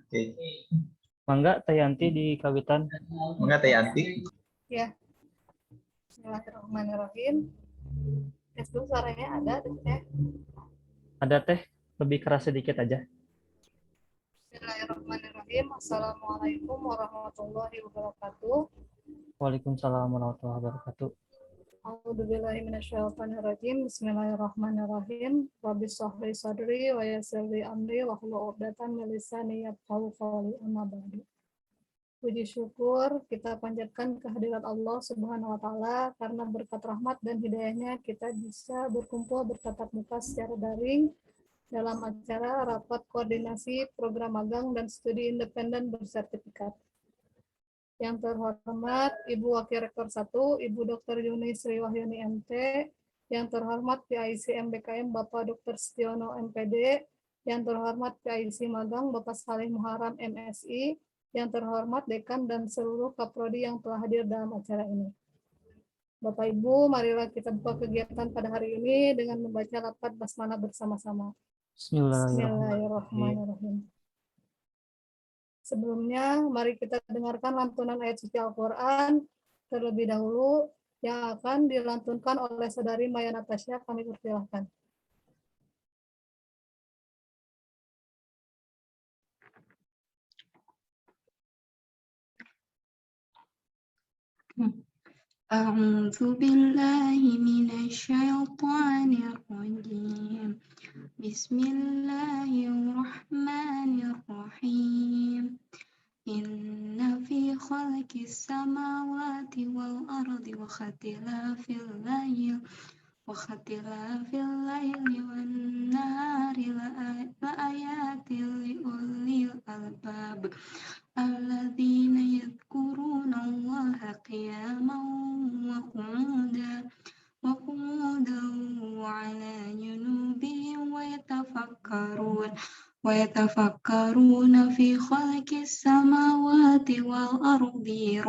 Oke. Mangga Teh Yanti di kawitan. Mangga Teh Yanti. Ya, bismillahirrahmanirrahim. Tes dulu suaranya ada teh. Ada Teh, lebih keras sedikit aja. Bismillahirrahmanirrahim. Assalamualaikum warahmatullahi wabarakatuh. Waalaikumsalam warahmatullahi wabarakatuh. A'udzubillahi minasyaitonirrajim. Bismillahirrahmanirrahim. Rabbi shrah li sadri wa yassir li amri wahlul 'uqdatam min lisani yafqahu qawli. Amma ba'du. Puji syukur kita panjatkan kehadirat Allah Subhanahu wa taala karena berkat rahmat dan hidayahnya kita bisa berkumpul bertatap muka secara daring dalam acara rapat koordinasi program magang dan studi independen bersertifikat. Yang terhormat Ibu Wakil Rektor 1, Ibu Dr. Yuni Sri Wahyuni MT, yang terhormat PIC MBKM Bapak Dr. Setiono MPD, yang terhormat PIC Magang Bapak Saleh Muharram MSI, yang terhormat Dekan dan seluruh Kaprodi yang telah hadir dalam acara ini. Bapak Ibu, marilah kita buka kegiatan pada hari ini dengan membaca lafaz basmalah bersama-sama. Bismillahirrahmanirrahim. Sebelumnya, mari kita dengarkan lantunan ayat suci Al-Quran terlebih dahulu yang akan dilantunkan oleh Saudari Maya Natasha. Kami persilahkan. A'udzu billahi minasy syaithanir rajim. Bismillahirrahmanirrahim. Inna fi khalqis samawati wal ardi wa ikhtilafil layli wan nahari la ayatin li ulil albab alladzina yadhkuruna Allaha qiyaman wa qu'udan wa 'ala junubihim wa yatafakkaruna fi khalqis samawati wal ardi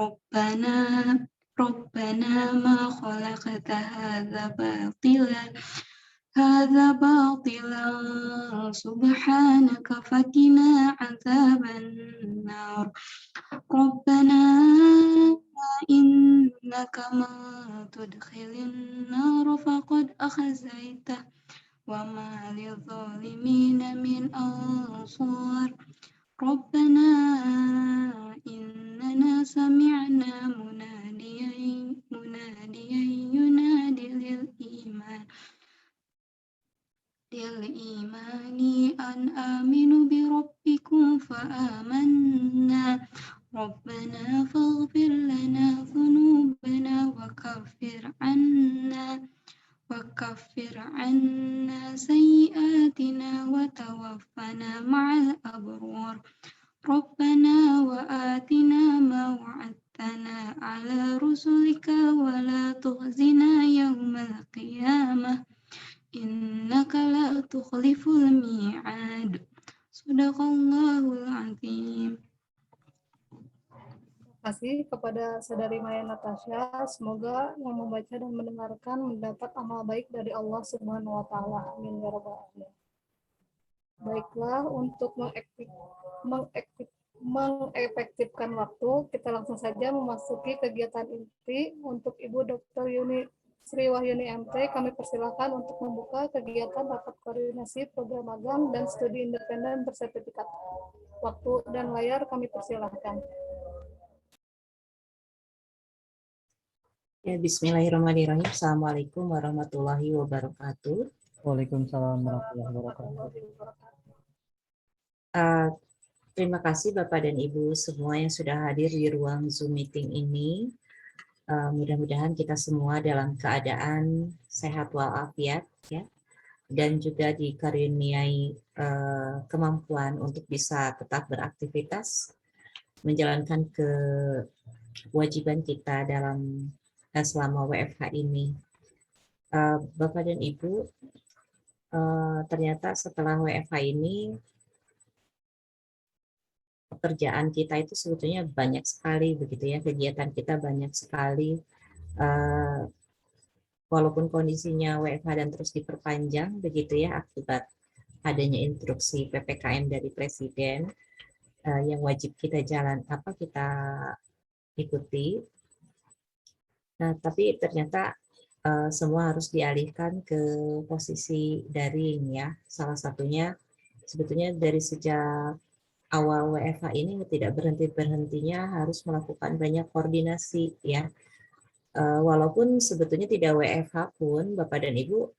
Rabbana ma khalaqta hadza batilan subhanaka fakina 'adzaban nar. Rabbana innaka man tudkhilin nar faqad akhzaitah wa ma lidh-dhalimina min ansar. Rabbana innana sami'na munadiyan yunadi lil imani an aminu bi rabbikum fa amanna. Rabbana faghfir lana dhunubana wa kaffir anna sayyi'atina wa tawaffana ma'al abrar. Rabbana wa atina ma wa'adtana ala rusulika wa la tukhzina yawmal qiyamah innaka la tukhliful mi'ad. Shadaqallahul azim. Terima kasih kepada Saudari Maya Natasha. Semoga yang membaca dan mendengarkan mendapat amal baik dari Allah Subhanahu wa taala. Amin ya rabbal alamin. Baiklah, untuk mengefektifkan waktu, kita langsung saja memasuki kegiatan inti. Untuk Ibu Dr. Yuni Sri Wahyuni MT, kami persilakan untuk membuka kegiatan rapat koordinasi program magang dan studi independen bersertifikat. Waktu dan layar kami persilahkan. Ya, bismillahirrahmanirrahim. Assalamualaikum warahmatullahi wabarakatuh. Waalaikumsalam warahmatullahi wabarakatuh. Terima kasih Bapak dan Ibu semua yang sudah hadir di ruang Zoom meeting ini. Mudah-mudahan kita semua dalam keadaan sehat walafiat, ya, dan juga dikaruniai kemampuan untuk bisa tetap beraktivitas, menjalankan kewajiban kita dalam selama WFH ini. Bapak dan Ibu, ternyata setelah WFH ini pekerjaan kita itu sebetulnya banyak sekali, begitu ya, kegiatan kita banyak sekali. Walaupun kondisinya WFH dan terus diperpanjang, begitu ya, akibat adanya instruksi PPKM dari Presiden, yang wajib kita kita ikuti. Nah, tapi ternyata semua harus dialihkan ke posisi daring ya. Salah satunya sebetulnya dari sejak awal WFH ini tidak berhentinya harus melakukan banyak koordinasi ya. Walaupun sebetulnya tidak WFH pun Bapak dan Ibu,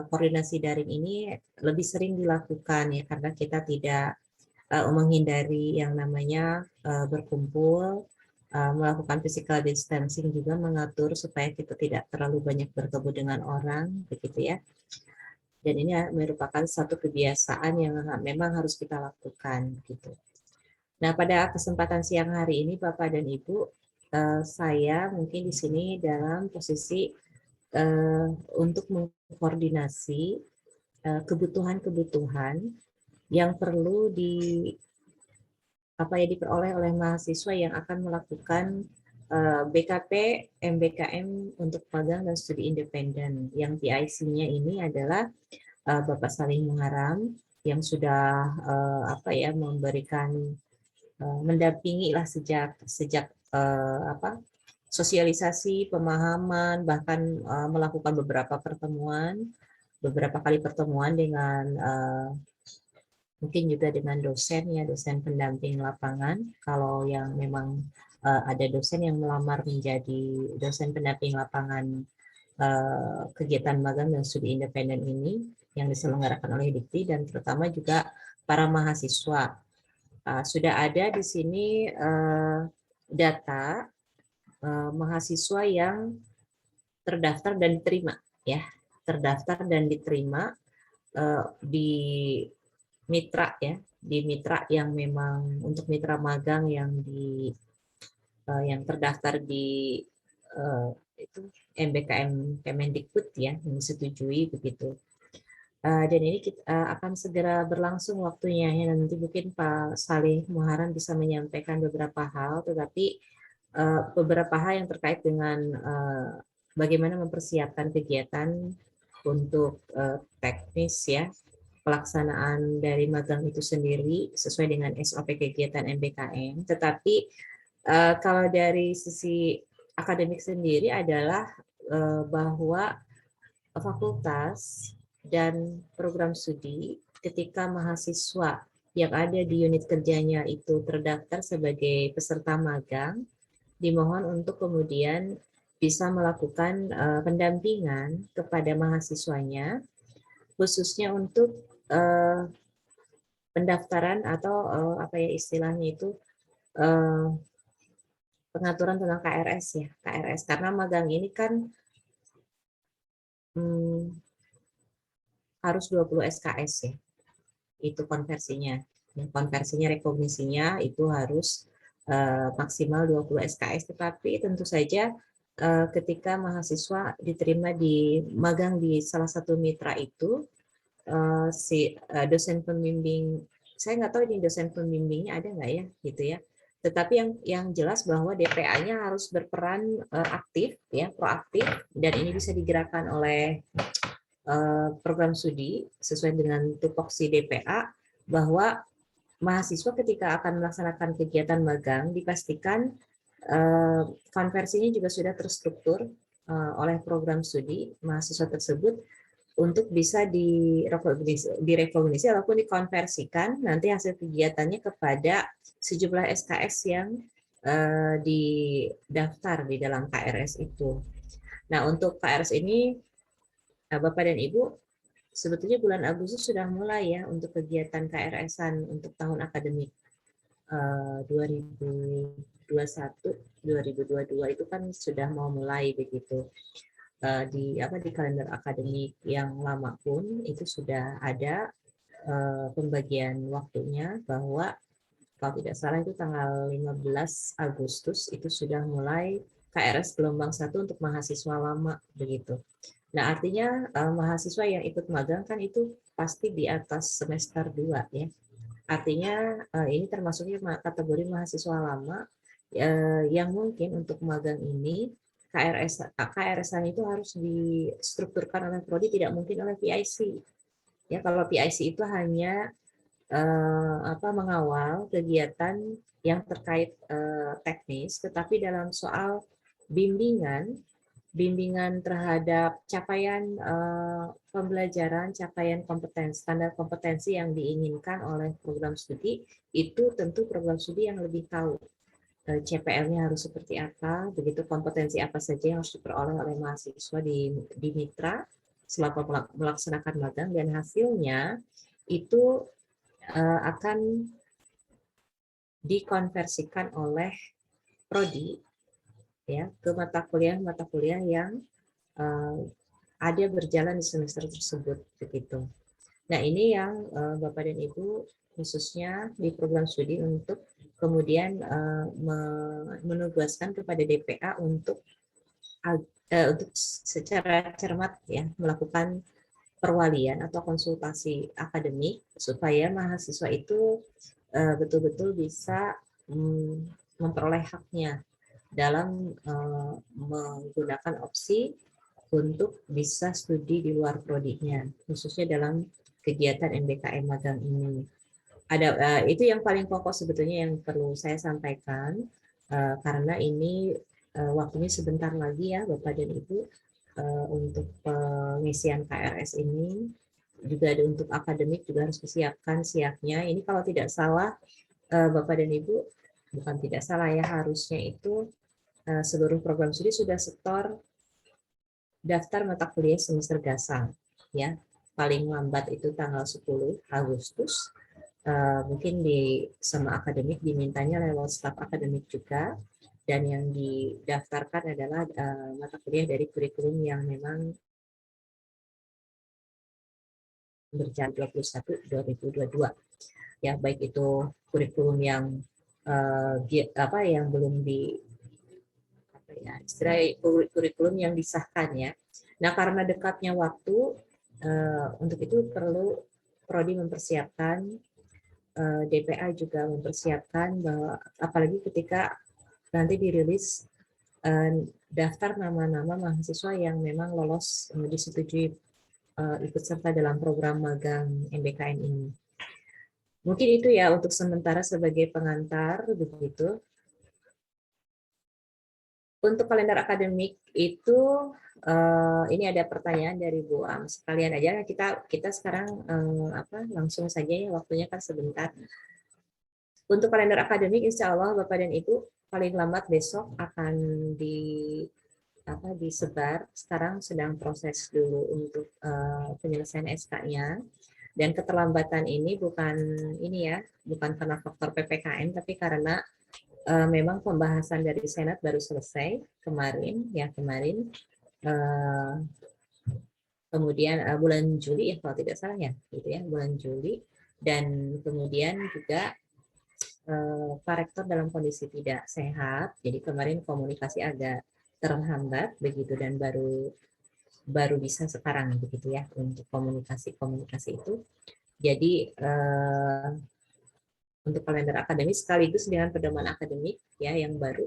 koordinasi daring ini lebih sering dilakukan ya, karena kita tidak menghindari yang namanya berkumpul, melakukan physical distancing, juga mengatur supaya kita tidak terlalu banyak bertemu dengan orang, begitu ya. Dan ini merupakan satu kebiasaan yang memang harus kita lakukan gitu. Nah, pada kesempatan siang hari ini Bapak dan Ibu, saya mungkin di sini dalam posisi untuk mengkoordinasi kebutuhan-kebutuhan yang perlu diperoleh oleh mahasiswa yang akan melakukan BKP, MBKM untuk magang dan studi independen. Yang PIC-nya ini adalah Bapak Salim Muharam yang sudah memberikan mendampingi lah sejak sosialisasi, pemahaman, bahkan melakukan beberapa kali pertemuan dengan mungkin juga dengan dosen pendamping lapangan. Kalau yang memang ada dosen yang melamar menjadi dosen pendamping lapangan kegiatan magang dan studi independen ini yang diselenggarakan oleh Dikti, dan terutama juga para mahasiswa. Sudah ada di sini data mahasiswa yang terdaftar dan diterima ya, di mitra ya, di mitra yang memang untuk mitra magang yang terdaftar di itu MBKM Kemendikbud ya, yang disetujui begitu. Dan ini akan segera berlangsung waktunya ya, nanti mungkin Pak Salih Muharam bisa menyampaikan beberapa hal, tetapi beberapa hal yang terkait dengan bagaimana mempersiapkan kegiatan untuk teknis ya, pelaksanaan dari magang itu sendiri sesuai dengan SOP kegiatan MBKM. Tetapi kalau dari sisi akademik sendiri adalah bahwa fakultas dan program studi ketika mahasiswa yang ada di unit kerjanya itu terdaftar sebagai peserta magang, dimohon untuk kemudian bisa melakukan pendampingan kepada mahasiswanya, khususnya untuk pendaftaran atau istilahnya itu pengaturan tentang KRS ya, KRS, karena magang ini kan harus 20 SKS ya, itu konversinya. Konversinya, rekognisinya itu harus maksimal 20 SKS, tetapi tentu saja ketika mahasiswa diterima di magang di salah satu mitra itu, dosen pembimbing, saya nggak tahu ini dosen pembimbingnya ada nggak ya, gitu ya. Tetapi yang jelas bahwa DPA-nya harus berperan aktif, ya, proaktif, dan ini bisa digerakkan oleh program studi sesuai dengan tupoksi DPA, bahwa mahasiswa ketika akan melaksanakan kegiatan magang dipastikan konversinya juga sudah terstruktur oleh program studi mahasiswa tersebut untuk bisa direkognisi ataupun dikonversikan nanti hasil kegiatannya kepada sejumlah SKS yang didaftar di dalam KRS itu. Nah, untuk KRS ini Bapak dan Ibu, sebetulnya bulan Agustus sudah mulai ya untuk kegiatan KRS-an untuk tahun akademik 2021-2022 itu kan sudah mau mulai begitu. Di kalender akademik yang lama pun itu sudah ada pembagian waktunya, bahwa kalau tidak salah itu tanggal 15 Agustus itu sudah mulai KRS gelombang 1 untuk mahasiswa lama begitu. Nah, artinya mahasiswa yang ikut magang kan itu pasti di atas semester 2 ya. Artinya ini termasuknya kategori mahasiswa lama yang mungkin untuk magang ini KRS-an itu harus distrukturkan oleh prodi, tidak mungkin oleh PIC. Ya, kalau PIC itu hanya mengawal kegiatan yang terkait teknis, tetapi dalam soal bimbingan terhadap capaian pembelajaran, capaian kompetensi, standar kompetensi yang diinginkan oleh program studi, itu tentu program studi yang lebih tahu CPL-nya harus seperti apa, begitu kompetensi apa saja yang harus diperoleh oleh mahasiswa di mitra selama melaksanakan magang, dan hasilnya itu akan dikonversikan oleh prodi ya ke mata kuliah yang ada berjalan di semester tersebut begitu. Nah, ini yang Bapak dan Ibu khususnya di program studi untuk kemudian menugaskan kepada DPA untuk secara cermat ya melakukan perwalian atau konsultasi akademik supaya mahasiswa itu betul-betul bisa memperoleh haknya dalam menggunakan opsi untuk bisa studi di luar prodinya, khususnya dalam kegiatan MBKM magang ini. Ada itu yang paling pokok sebetulnya yang perlu saya sampaikan, karena ini waktunya sebentar lagi ya Bapak dan Ibu untuk pengisian KRS ini, juga ada untuk akademik juga harus disiapkan siapnya. Ini kalau tidak salah Bapak dan Ibu, bukan tidak salah ya, harusnya itu seluruh program studi sudah setor daftar mata kuliah semester dasar ya, paling lambat itu tanggal 10 Agustus. Mungkin di sama akademik dimintanya lewat staf akademik juga, dan yang didaftarkan adalah mata kuliah dari kurikulum yang memang berjalan 21-2022 ya, baik itu kurikulum yang yang belum di kurikulum yang disahkan ya. Nah, karena dekatnya waktu, untuk itu perlu prodi mempersiapkan, DPA juga mempersiapkan bahwa apalagi ketika nanti dirilis daftar nama-nama mahasiswa yang memang lolos disetujui ikut serta dalam program magang MBKM ini. Mungkin itu ya untuk sementara sebagai pengantar begitu. Untuk kalender akademik itu ini ada pertanyaan dari Bu Am. Sekalian aja kita sekarang langsung saja ya, waktunya kan sebentar. Untuk kalender akademik insya Allah Bapak dan Ibu paling lambat besok akan disebar. Sekarang sedang proses dulu untuk penyelesaian SK-nya. Dan keterlambatan ini bukan karena faktor PPKM, tapi karena memang pembahasan dari Senat baru selesai kemarin. Kemudian bulan Juli ya kalau tidak salah ya, gitu ya, bulan Juli. Dan kemudian juga Pak Rektor dalam kondisi tidak sehat, jadi kemarin komunikasi agak terhambat begitu, dan baru bisa sekarang begitu ya untuk komunikasi itu. Jadi untuk kalender akademik sekaligus dengan pedoman akademik ya yang baru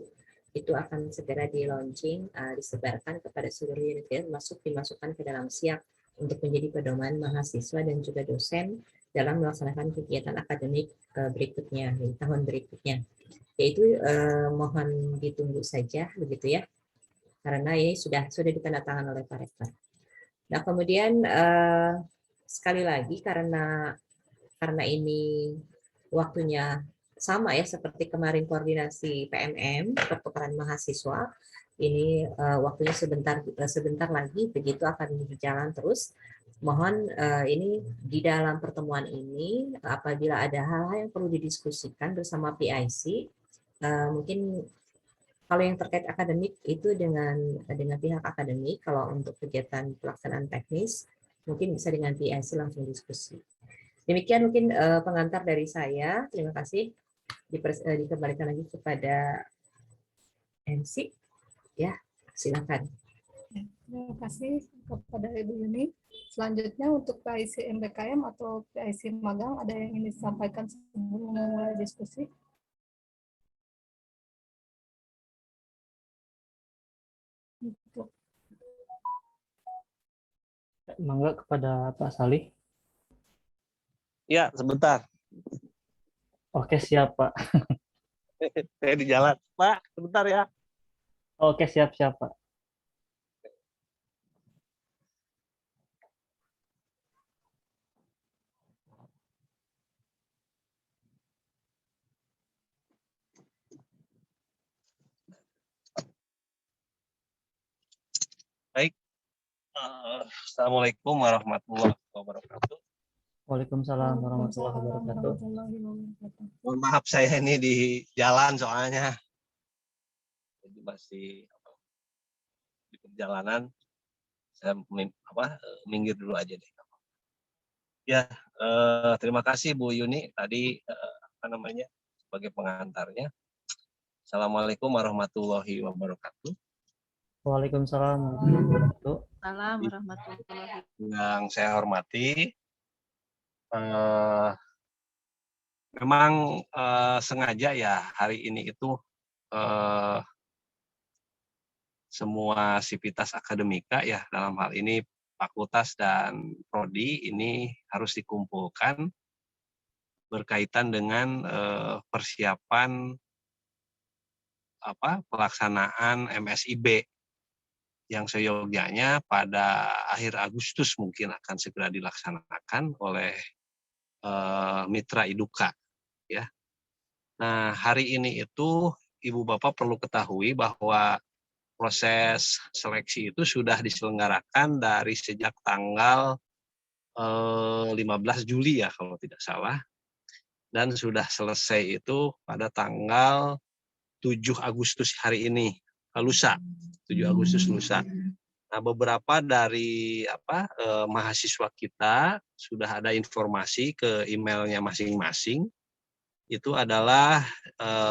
itu akan segera di launching, disebarkan kepada seluruh unit ya, dimasukkan ke dalam siap untuk menjadi pedoman mahasiswa dan juga dosen dalam melaksanakan kegiatan akademik berikutnya di tahun berikutnya. Yaitu mohon ditunggu saja begitu ya, karena ini sudah ditandatangani oleh Pak Rektor. Nah, kemudian sekali lagi karena ini waktunya sama ya seperti kemarin koordinasi PMM pertukaran mahasiswa, ini waktunya sebentar lagi begitu akan berjalan terus. Mohon ini di dalam pertemuan ini apabila ada hal-hal yang perlu didiskusikan bersama PIC, mungkin kalau yang terkait akademik itu dengan pihak akademik, kalau untuk kegiatan pelaksanaan teknis mungkin bisa dengan PIC langsung diskusi. Demikian mungkin pengantar dari saya. Terima kasih. Dikembalikan lagi kepada MC. Ya, silakan. Terima kasih kepada Ibu Yuni. Selanjutnya untuk PIC MBKM atau PIC magang, ada yang ingin disampaikan sebelum memulai diskusi? Mangga kepada Pak Salih. Ya, sebentar. Oke, siap, Pak. Saya di jalan. Pak, sebentar ya. Oke, siap, Pak. Baik. Assalamualaikum warahmatullahi wabarakatuh. Waalaikumsalam warahmatullahi Waalaikumsalam wabarakatuh. warahmatullahi wabarakatuh. Mohon maaf saya ini di jalan soalnya. Jadi masih di perjalanan. Saya minggir dulu aja deh. Ya, terima kasih Bu Yuni tadi sebagai pengantarnya. Assalamualaikum warahmatullahi wabarakatuh. Waalaikumsalam warahmatullahi wabarakatuh. Salam warahmatullahi. Yang saya hormati, memang sengaja ya hari ini itu semua sivitas akademika ya dalam hal ini fakultas dan prodi ini harus dikumpulkan berkaitan dengan persiapan pelaksanaan MSIB yang seyogyanya pada akhir Agustus mungkin akan segera dilaksanakan oleh mitra Iduka ya. Nah, hari ini itu Ibu Bapak perlu ketahui bahwa proses seleksi itu sudah diselenggarakan dari sejak tanggal 15 Juli ya kalau tidak salah. Dan sudah selesai itu pada tanggal 7 Agustus hari ini, lusa, 7 Agustus lusa. Nah, beberapa dari mahasiswa kita sudah ada informasi ke emailnya masing-masing. Itu adalah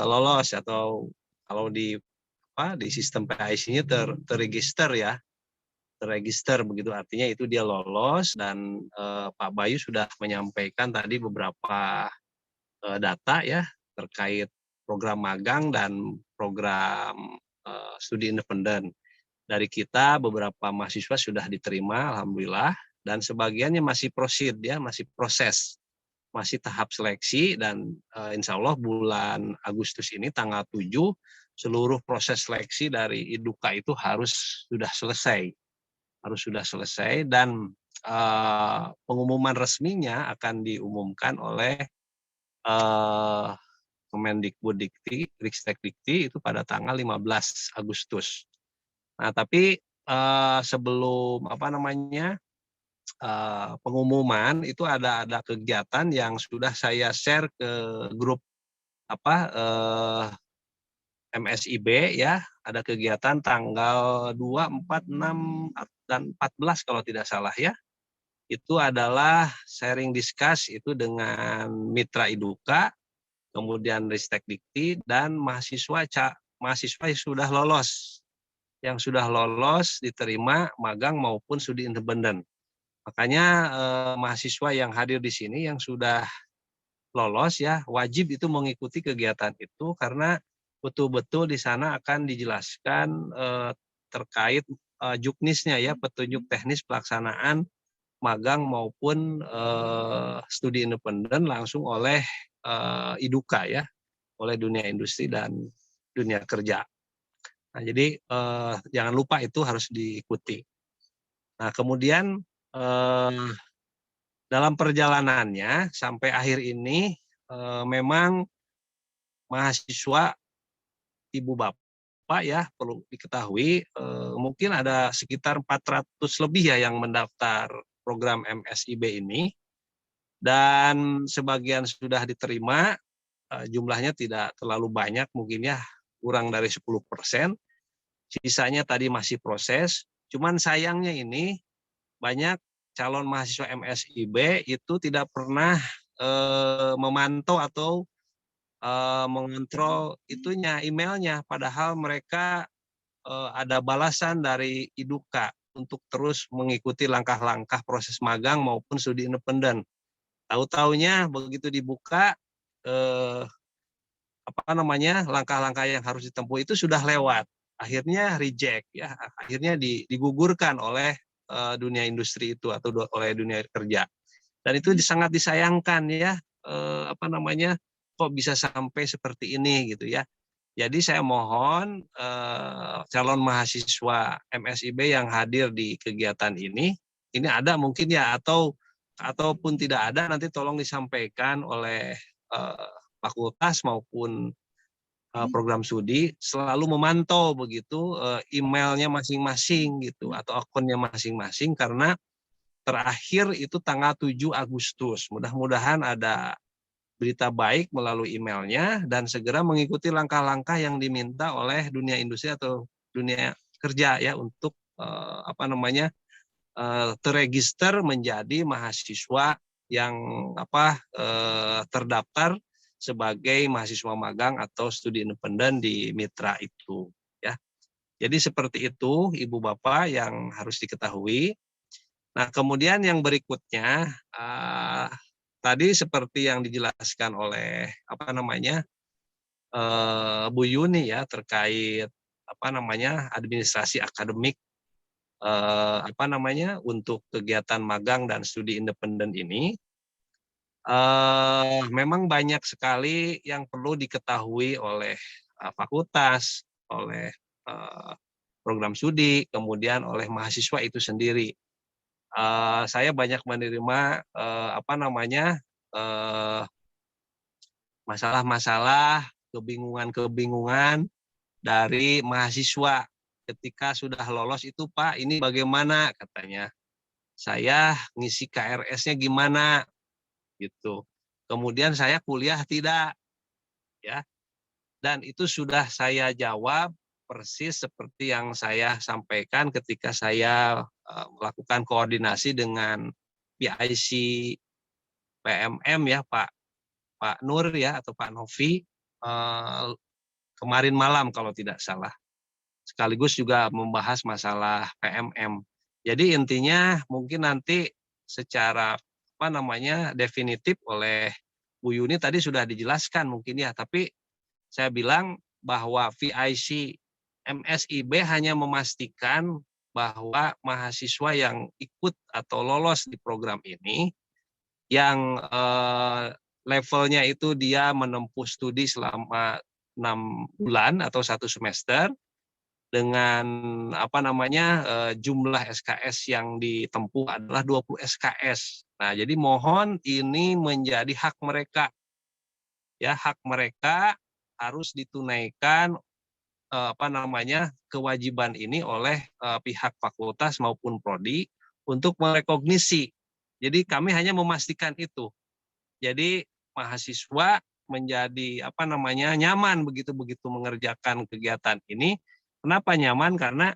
lolos atau kalau di sistem PIC-nya terregister ya. Terregister begitu artinya itu dia lolos dan Pak Bayu sudah menyampaikan tadi beberapa data ya terkait program magang dan program studi independen. Dari kita beberapa mahasiswa sudah diterima alhamdulillah dan sebagiannya masih proceed ya, masih proses. Masih tahap seleksi dan insya Allah bulan Agustus ini tanggal 7 seluruh proses seleksi dari Iduka itu harus sudah selesai dan pengumuman resminya akan diumumkan oleh Kemendikbuddikti, Ristekdikti itu pada tanggal 15 Agustus. Nah, tapi sebelum pengumuman itu ada kegiatan yang sudah saya share ke grup MSIB ya, ada kegiatan tanggal 2, 4, 6 dan 14 kalau tidak salah ya. Itu adalah sharing discuss itu dengan mitra Iduka, kemudian Ristekdikti dan mahasiswa yang sudah lolos. Yang sudah lolos diterima magang maupun studi independen. Makanya mahasiswa yang hadir di sini yang sudah lolos ya wajib itu mengikuti kegiatan itu karena betul-betul di sana akan dijelaskan terkait juknisnya ya petunjuk teknis pelaksanaan magang maupun studi independen langsung oleh Iduka ya, oleh dunia industri dan dunia kerja. Nah, jadi jangan lupa itu harus diikuti. Nah, kemudian dalam perjalanannya sampai akhir ini memang mahasiswa Ibu Bapak ya perlu diketahui mungkin ada sekitar 400 lebih ya yang mendaftar program MSIB ini dan sebagian sudah diterima jumlahnya tidak terlalu banyak mungkin ya kurang dari 10%. Sisanya tadi masih proses. Cuman sayangnya ini banyak calon mahasiswa MSIB itu tidak pernah memantau atau mengontrol emailnya, padahal mereka ada balasan dari Iduka untuk terus mengikuti langkah-langkah proses magang maupun studi independen. Tahu-taunya begitu dibuka langkah-langkah yang harus ditempuh itu sudah lewat, akhirnya reject ya, akhirnya digugurkan oleh dunia industri itu atau oleh dunia kerja. Dan itu sangat disayangkan ya, kok bisa sampai seperti ini gitu ya. Jadi saya mohon calon mahasiswa MSIB yang hadir di kegiatan ini ada mungkin ya, ataupun tidak ada, nanti tolong disampaikan oleh fakultas maupun program studi selalu memantau begitu emailnya masing-masing gitu atau akunnya masing-masing, karena terakhir itu tanggal 7 Agustus. Mudah-mudahan ada berita baik melalui emailnya dan segera mengikuti langkah-langkah yang diminta oleh dunia industri atau dunia kerja ya untuk terregister menjadi mahasiswa yang terdaftar sebagai mahasiswa magang atau studi independen di mitra itu ya. Jadi seperti itu Ibu Bapak yang harus diketahui. Nah, kemudian yang berikutnya tadi seperti yang dijelaskan oleh Bu Yuni ya terkait administrasi akademik untuk kegiatan magang dan studi independen ini, memang banyak sekali yang perlu diketahui oleh fakultas, oleh program studi, kemudian oleh mahasiswa itu sendiri. Saya banyak menerima masalah-masalah, kebingungan-kebingungan dari mahasiswa ketika sudah lolos itu, Pak, ini bagaimana katanya. Saya ngisi KRS-nya gimana gitu. Kemudian saya kuliah tidak ya. Dan itu sudah saya jawab persis seperti yang saya sampaikan ketika saya melakukan koordinasi dengan PIC PMM ya Pak Nur ya atau Pak Novi kemarin malam kalau tidak salah. Sekaligus juga membahas masalah PMM. Jadi intinya mungkin nanti secara definitif oleh Bu Yuni tadi sudah dijelaskan mungkin ya, tapi saya bilang bahwa VIC MSIB hanya memastikan bahwa mahasiswa yang ikut atau lolos di program ini yang levelnya itu dia menempuh studi selama 6 bulan atau 1 semester dengan jumlah SKS yang ditempuh adalah 20 SKS. Nah, jadi mohon ini menjadi hak mereka. Ya, hak mereka harus ditunaikan kewajiban ini oleh pihak fakultas maupun prodi untuk merekognisi. Jadi kami hanya memastikan itu. Jadi mahasiswa menjadi nyaman begitu mengerjakan kegiatan ini. Kenapa nyaman? Karena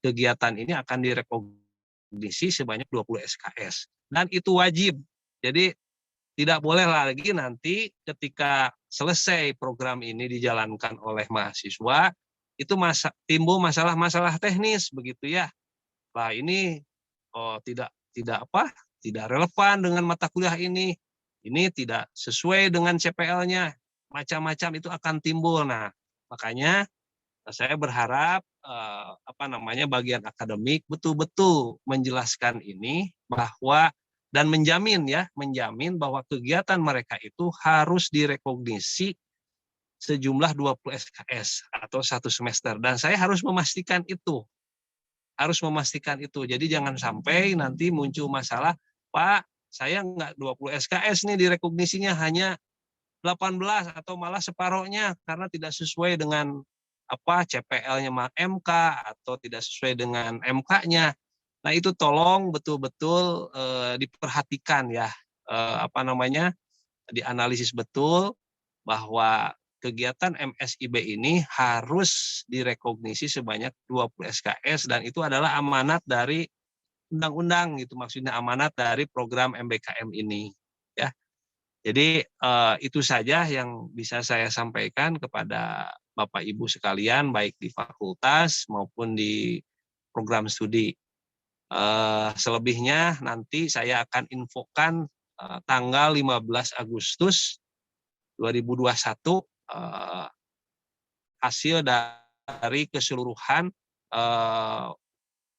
kegiatan ini akan direkognisi sebanyak 20 SKS dan itu wajib. Jadi tidak boleh lagi nanti ketika selesai program ini dijalankan oleh mahasiswa itu timbul masalah-masalah teknis begitu ya. Nah, ini tidak relevan dengan mata kuliah ini. Ini tidak sesuai dengan CPL-nya. Macam-macam itu akan timbul. Nah, makanya saya berharap bagian akademik betul-betul menjelaskan ini bahwa dan menjamin bahwa kegiatan mereka itu harus direkognisi sejumlah 20 SKS atau 1 semester. Dan saya harus memastikan itu. Jadi jangan sampai nanti muncul masalah, Pak, saya nggak 20 SKS nih direkognisinya hanya 18 atau malah separohnya karena tidak sesuai dengan CPL-nya MK atau tidak sesuai dengan MK-nya. Nah, itu tolong betul-betul diperhatikan ya, dianalisis betul bahwa kegiatan MSIB ini harus direkognisi sebanyak 20 SKS dan itu adalah amanat dari undang-undang gitu, maksudnya amanat dari program MBKM ini ya. Jadi itu saja yang bisa saya sampaikan kepada Bapak Ibu sekalian baik di fakultas maupun di program studi. Selebihnya nanti saya akan infokan tanggal 15 Agustus 2021 hasil dari keseluruhan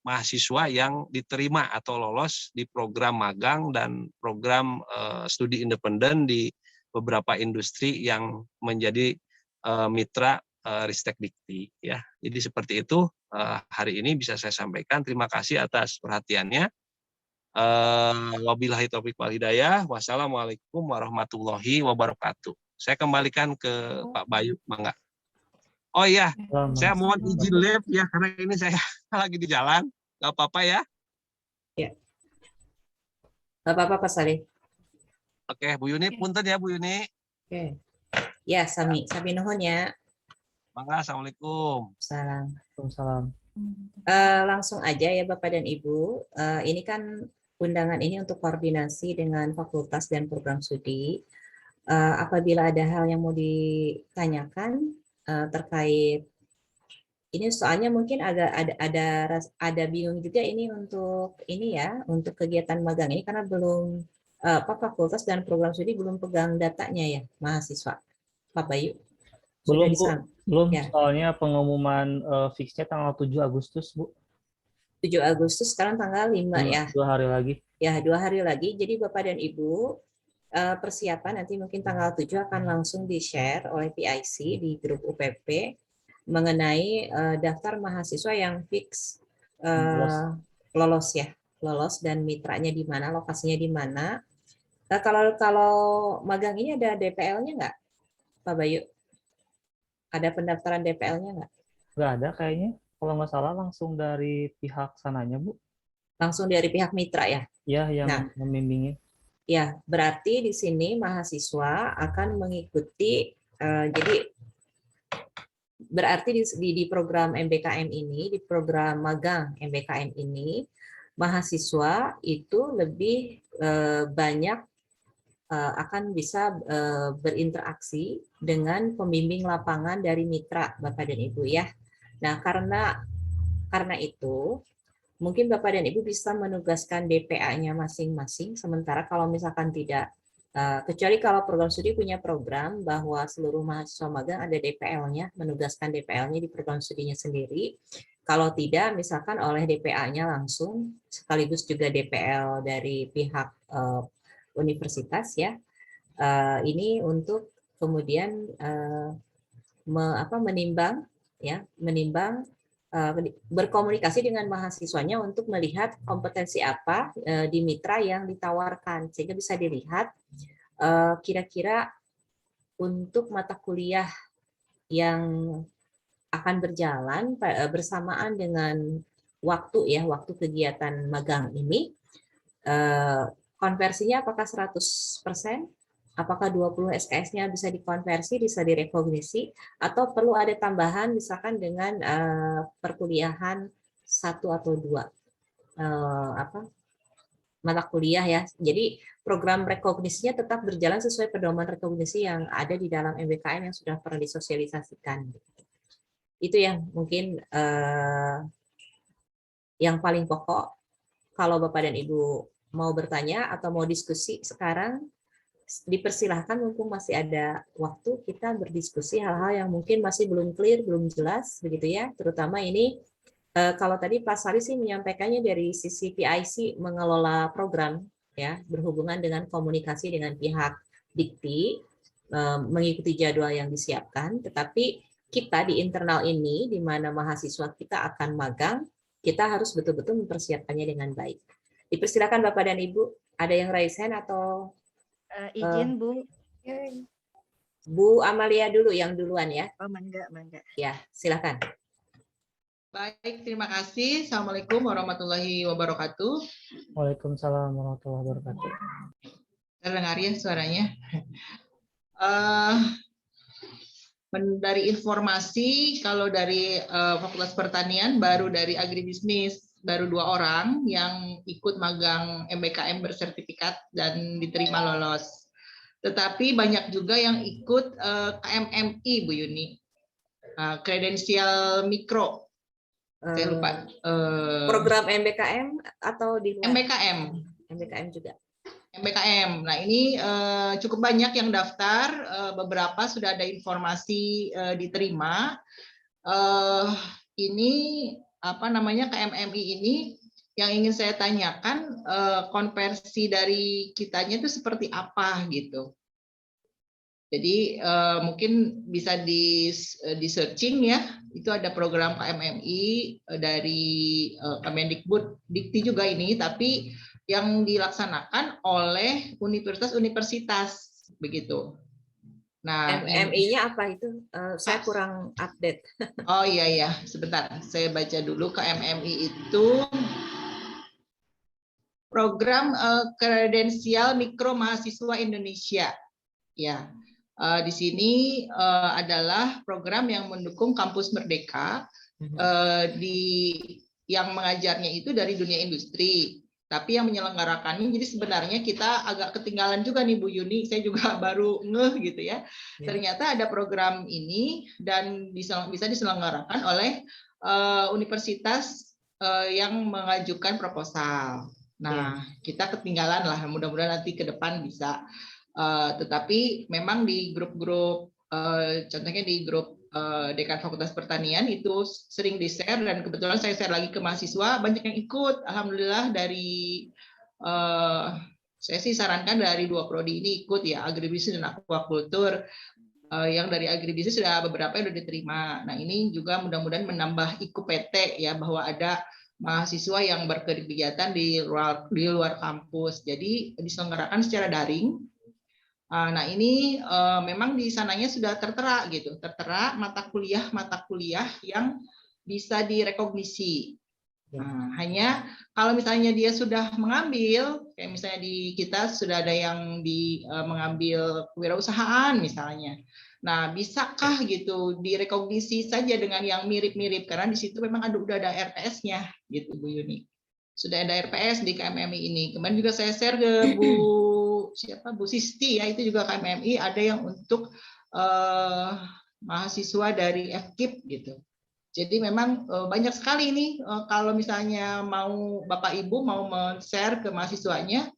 mahasiswa yang diterima atau lolos di program magang dan program studi independen di beberapa industri yang menjadi mitra Ristek Dikti ya. Jadi seperti itu hari ini bisa saya sampaikan. Terima kasih atas perhatiannya. Wabillahi taufiq wal hidayah. Wassalamualaikum warahmatullahi wabarakatuh. Saya kembalikan ke Pak Bayu, mangga. Oh iya, saya mohon izin live ya karena ini saya lagi di jalan. Gak apa-apa ya. Ya. Gak apa-apa Pak Saleh. Oke, Bu Yuni, punten ya Bu Yuni. Oke. Ya, Sami nuhun ya. Mangga, assalamualaikum. Salam. Waalaikumsalam. Langsung aja ya Bapak dan Ibu. Ini kan undangan ini untuk koordinasi dengan fakultas dan program studi. Apabila ada hal yang mau ditanyakan terkait ini, soalnya mungkin agak ada bingung juga ini untuk kegiatan magang ini karena belum fakultas dan program studi belum pegang datanya ya mahasiswa. Pak Bayu. Belum Bu, belum ya. Soalnya pengumuman fixnya tanggal 7 Agustus Bu. 7 Agustus sekarang tanggal 5 ya. 2 hari lagi. Ya, 2 hari lagi. Jadi Bapak dan Ibu persiapan nanti mungkin tanggal 7 akan langsung di-share oleh PIC di grup UPP mengenai daftar mahasiswa yang fix lolos ya, lolos dan mitranya di mana, lokasinya di mana. Nah, kalau magang ini ada DPL-nya nggak, Pak Bayu? Ada pendaftaran DPL-nya nggak? Nggak ada kayaknya. Kalau nggak salah langsung dari pihak sananya Bu. Langsung dari pihak mitra ya? Ya, yang membimbingnya. Ya, berarti di sini mahasiswa akan mengikuti, jadi berarti di program MBKM ini, di program magang MBKM ini, mahasiswa itu lebih banyak akan bisa berinteraksi dengan pembimbing lapangan dari mitra Bapak dan Ibu ya. Nah, karena itu mungkin Bapak dan Ibu bisa menugaskan DPA-nya masing-masing, sementara kalau misalkan tidak, kecuali kalau program studi punya program bahwa seluruh mahasiswa magang ada DPL-nya, menugaskan DPL-nya di program studinya sendiri. Kalau tidak, misalkan oleh DPA-nya langsung, sekaligus juga DPL dari pihak universitas ya, ini untuk kemudian menimbang berkomunikasi dengan mahasiswanya untuk melihat kompetensi apa di mitra yang ditawarkan, sehingga bisa dilihat kira-kira untuk mata kuliah yang akan berjalan bersamaan dengan waktu kegiatan magang ini, konversinya apakah 100%, apakah 20 SKS-nya bisa dikonversi, bisa direkognisi, atau perlu ada tambahan misalkan dengan perkuliahan 1 atau 2 mata kuliah ya. Jadi program rekognisinya tetap berjalan sesuai pedoman rekognisi yang ada di dalam MBKM yang sudah pernah disosialisasikan. Itu yang mungkin yang paling pokok. Kalau Bapak dan Ibu mau bertanya atau mau diskusi sekarang, dipersilahkan mumpung masih ada waktu kita berdiskusi hal-hal yang mungkin masih belum clear, belum jelas begitu ya. Terutama ini kalau tadi Pak Sari sih menyampaikannya dari sisi PIC mengelola program ya, berhubungan dengan komunikasi dengan pihak Dikti, mengikuti jadwal yang disiapkan, tetapi kita di internal ini di mana mahasiswa kita akan magang, kita harus betul-betul mempersiapkannya dengan baik. Dipersilakan Bapak dan Ibu, ada yang raise hand atau izin Bu. Bu Amalia dulu yang duluan ya. Oh, mangga. Ya, silakan. Baik, terima kasih. Assalamualaikum warahmatullahi wabarakatuh. Waalaikumsalam warahmatullahi wabarakatuh. Terdengar ya suaranya? Dari informasi, kalau dari Fakultas Pertanian, baru dari agribisnis, baru 2 orang yang ikut magang MBKM bersertifikat dan diterima lolos. Tetapi banyak juga yang ikut KMMI, Bu Yuni. Kredensial mikro. Saya lupa. Program MBKM atau di luar? MBKM. MBKM juga. MBKM. Nah, ini cukup banyak yang daftar, beberapa sudah ada informasi diterima. Ini KMMI ini yang ingin saya tanyakan, konversi dari kitanya itu seperti apa gitu. Jadi mungkin bisa di searching ya, itu ada program KMMI dari Kemendikbud Dikti juga ini, tapi yang dilaksanakan oleh universitas-universitas begitu. Nah, MMI-nya apa itu? Saya kurang update. Oh iya, sebentar, saya baca dulu. KMMI itu program kredensial mikro mahasiswa Indonesia. Ya, di sini adalah program yang mendukung kampus merdeka, yang mengajarnya itu dari dunia industri, tapi yang menyelenggarakannya, jadi sebenarnya kita agak ketinggalan juga nih Bu Yuni, saya juga baru ngeh gitu ya. Ternyata ada program ini dan bisa diselenggarakan oleh universitas yang mengajukan proposal. Nah, kita ketinggalan lah, mudah-mudahan nanti ke depan bisa. Tetapi memang di grup-grup, contohnya di grup Dekan Fakultas Pertanian itu sering di-share, dan kebetulan saya share lagi ke mahasiswa, banyak yang ikut. Alhamdulillah dari saya sih sarankan dari 2 prodi ini ikut ya, agribisnis dan aquaculture. Yang dari agribisnis sudah beberapa yang sudah diterima. Nah, ini juga mudah-mudahan menambah IKUPT ya, bahwa ada mahasiswa yang berkegiatan di luar kampus. Jadi diselenggarakan secara daring. Nah, ini memang di sananya sudah tertera gitu, tertera mata kuliah yang bisa direkognisi. Nah, hanya kalau misalnya dia sudah mengambil, kayak misalnya di kita sudah ada yang mengambil kewirausahaan misalnya. Nah, bisakah gitu direkognisi saja dengan yang mirip-mirip, karena di situ memang udah ada RPS-nya gitu Bu Yuni. Sudah ada RPS di KMMI ini. Kemarin juga saya share ke Bu Sisti ya, itu juga KMMI ada yang untuk mahasiswa dari FKIP gitu. Jadi memang banyak sekali ini, kalau misalnya mau Bapak Ibu mau men-share ke mahasiswanya,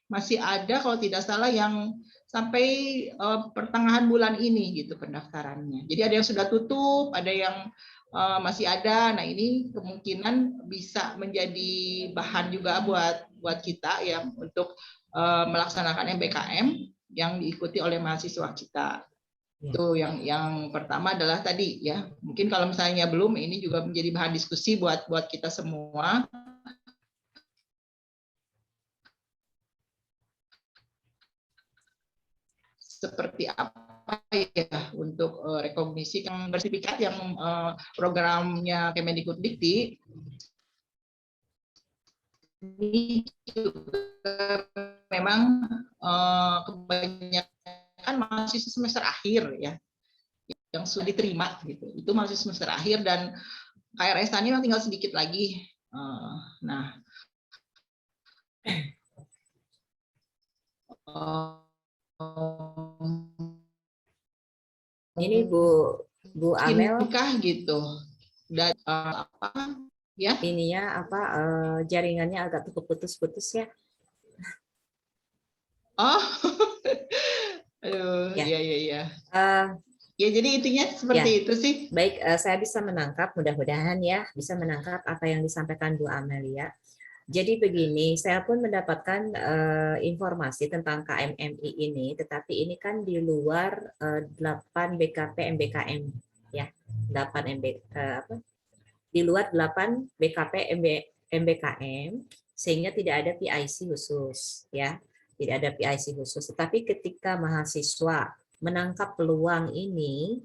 masih ada kalau tidak salah yang sampai pertengahan bulan ini gitu pendaftarannya. Jadi ada yang sudah tutup, ada yang masih ada. Nah, ini kemungkinan bisa menjadi bahan juga buat kita ya, untuk melaksanakan MBKM yang diikuti oleh mahasiswa kita. Itu yang pertama adalah tadi ya. Mungkin kalau misalnya belum, ini juga menjadi bahan diskusi buat kita semua. Seperti apa ya untuk rekognisi yang bersertifikat yang programnya Kemendikbud Dikti. Ini juga memang kebanyakan mahasiswa semester akhir ya yang sudah diterima gitu. Itu mahasiswa semester akhir dan KRS-nya memang tinggal sedikit lagi. Nah, ini Bu Amel gitu. Dan apa ya? Ininya apa jaringannya agak putus-putus ya. Oh. Aduh, iya. Ya, jadi intinya seperti itu sih. Baik, saya bisa menangkap, mudah-mudahan ya bisa menangkap apa yang disampaikan Bu Amelia. Jadi begini, saya pun mendapatkan informasi tentang KMMI ini, tetapi ini kan di luar 8 BKP MBKM ya, 8 di luar 8 BKP MBKM, sehingga tidak ada PIC khusus ya, tidak ada PIC khusus. Tetapi ketika mahasiswa menangkap peluang ini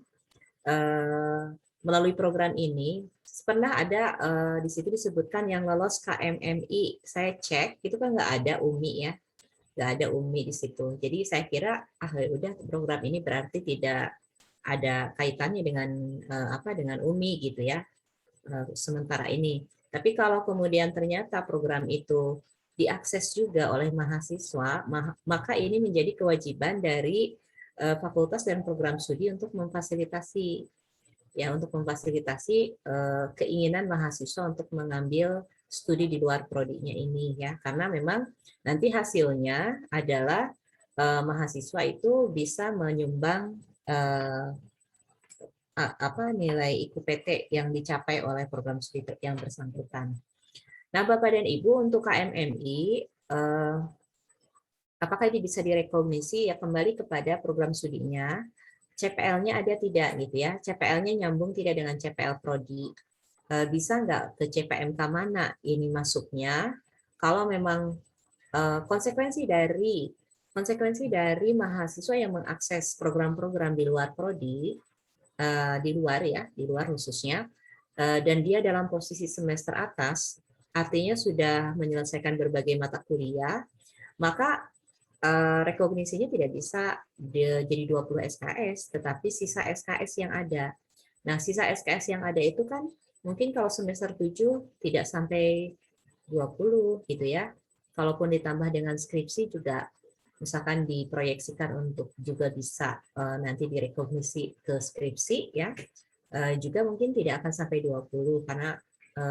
melalui program ini, pernah ada di situ disebutkan yang lolos KMMI. Saya cek itu kan nggak ada UMI ya, nggak ada UMI di situ. Jadi saya kira udah program ini berarti tidak ada kaitannya dengan dengan UMI gitu ya sementara ini. Tapi kalau kemudian ternyata program itu diakses juga oleh mahasiswa, maka ini menjadi kewajiban dari fakultas dan program studi untuk memfasilitasi keinginan mahasiswa untuk mengambil studi di luar prodinya ini ya, karena memang nanti hasilnya adalah mahasiswa itu bisa menyumbang nilai IKUPT yang dicapai oleh program studi yang bersangkutan. Nah, Bapak dan Ibu, untuk KMMI apakah ini bisa direkognisi? Ya kembali kepada program studinya, CPL-nya ada tidak gitu ya? CPL-nya nyambung tidak dengan CPL prodi? Bisa nggak ke CPMK mana ini masuknya? Kalau memang konsekuensi dari mahasiswa yang mengakses program-program di luar prodi, di luar khususnya, dan dia dalam posisi semester atas, artinya sudah menyelesaikan berbagai mata kuliah, maka rekognisinya tidak bisa jadi 20 SKS, tetapi sisa SKS yang ada. Nah, sisa SKS yang ada itu kan mungkin kalau semester 7 tidak sampai 20 gitu ya. Kalaupun ditambah dengan skripsi juga misalkan diproyeksikan untuk juga bisa nanti direkognisi ke skripsi ya. Juga mungkin tidak akan sampai 20 karena